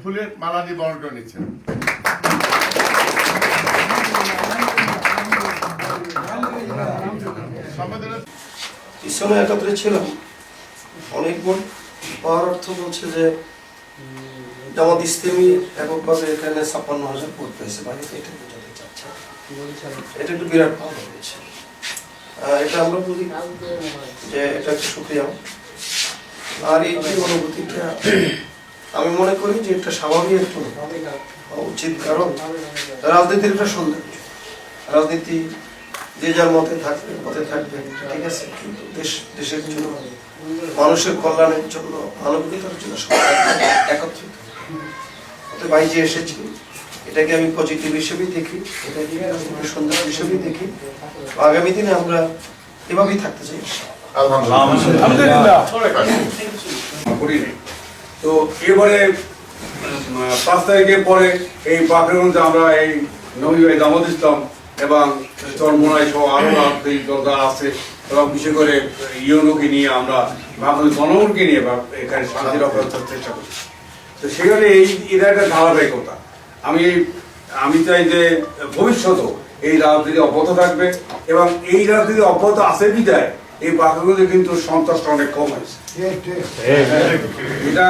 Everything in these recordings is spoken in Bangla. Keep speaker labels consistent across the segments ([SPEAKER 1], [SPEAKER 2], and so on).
[SPEAKER 1] ফুলের মালা দিয়ে বরণ নিচ্ছেন।
[SPEAKER 2] পিছনে একাত্রে ছিলাম অনেক ভোট পাওয়ার অর্থ বলছে যে জামাত ইসলামী এককভাবে এখানে ৫৬,০০০ ভোট পেয়েছে, বাড়িতে এটা বোঝাতে চাচ্ছে। এটা একটু বিরাট ভালো হয়েছে, এটা আমরা বলি যে এটা একটা সুক্রিয়া। আর এই যে অনুভূতিটা আমি মনে করি যে এটা স্বাভাবিক একটু উচিত, কারণ রাজনীতির একটা সৌন্দর্য। রাজনীতি যে যার মতে থাকবে ঠিক আছে, কিন্তু দেশের জন্য, মানুষের কল্যাণের জন্য, মানবিকতার জন্য একত্রিত ভাই যে এসেছি, এটাকে আমি পজিটিভ হিসেবেই দেখি, এটাকে রাজনীতির সৌন্দর্য হিসেবেই দেখি। আগামী দিনে আমরা এভাবেই থাকতে চাই।
[SPEAKER 3] তো এবারে ৫ তারিখের পরে এই পাখরগঞ্জে আমরা এই নবী ভাই জামাত ইসলাম এবং চরমোনাই সহ আরো রাজনৈতিক দলটা আছে, এবং বিশেষ করে ইউনোকে নিয়ে আমরা বাংলাদেশ জনগণকে নিয়ে এখানে শান্তি রক্ষা করার চেষ্টা করি। তো সেখানে এটা একটা ধারাবাহিকতা। আমি চাই যে ভবিষ্যতেও এই রাজনীতি অব্যাহত থাকবে, এবং এই রাজনীতি অব্যাহত আছে বিদায় এই পাখরগঞ্জে কিন্তু সন্ত্রাসটা অনেক কম হয়েছে। এটা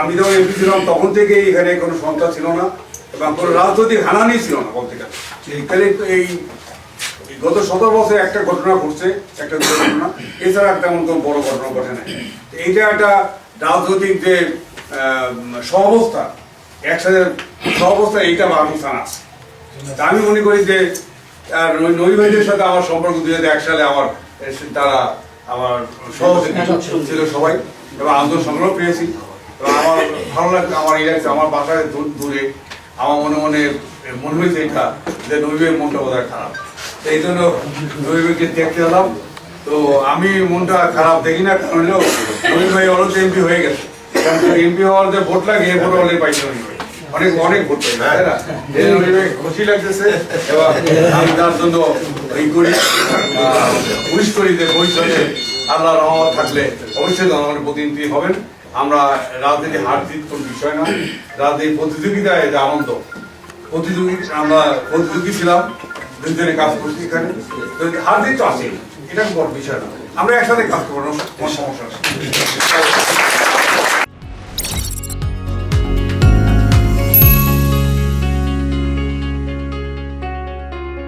[SPEAKER 3] আমি যখন এমপি ছিলাম তখন থেকে এখানে কোনো সন্ত্রাস ছিল না, এবং কোনো রাজনৈতিক হানানি ছিল না বলতে গেলে। এখানে এই গত ১৭ বছরে একটা ঘটনা ঘটছে, একটা ঘটনা, এছাড়া তেমন কোনো বড় ঘটনা ঘটে নাই। এইটা একটা রাজনৈতিক যে সহাবস্থা, একসাথে সহাবস্থা, এইটা পাকিস্তান আছে। আমি মনে করি যে নবী ভাইদের সাথে আমার সম্পর্ক ২০০১ সালে তারা আমার সহযোগী ছিল সবাই, এবং আন্দোলন সংগ্রহ পেয়েছি। এবং আমার ভালো লাগছে, আমার ইলাকা, আমার বাসায় দূরে, আমার মনে হয়েছে এটা যে নবী ভাইয়ের মনটা বোধহয় খারাপ, এই জন্য নবী ভাইকে দেখতে এলাম। তো আমি মনটা খারাপ দেখি না, কারণ নবী ভাই অলরেডি এমপি হয়ে গেছে। এমপি হওয়ার যে ভোট লাগে এ ভোট অলরেডি পাইছে নবী ভাই, অনেক ভোট পাই, তাই না? নবী ভাই খুশি লাগতেছে, এবং আমি তার জন্য এই করি, উইশ করি যে ভবিষ্যতে আল্লাহ রহমত থাকলে অবশ্যই জনগণের প্রতিনিধি হবেন। আমরা রাজনীতি হার জিত কোন বিষয় না, রাজনীতি প্রতিযোগিতায় যে আনন্দ, আমরা প্রতিযোগী ছিলাম, দুজনে কাজ করছি এখানে, হার জিত তো আছে, এটা বড় বিষয় না, আমরা একসাথে কাজ করবো, কোনো সমস্যা নেই।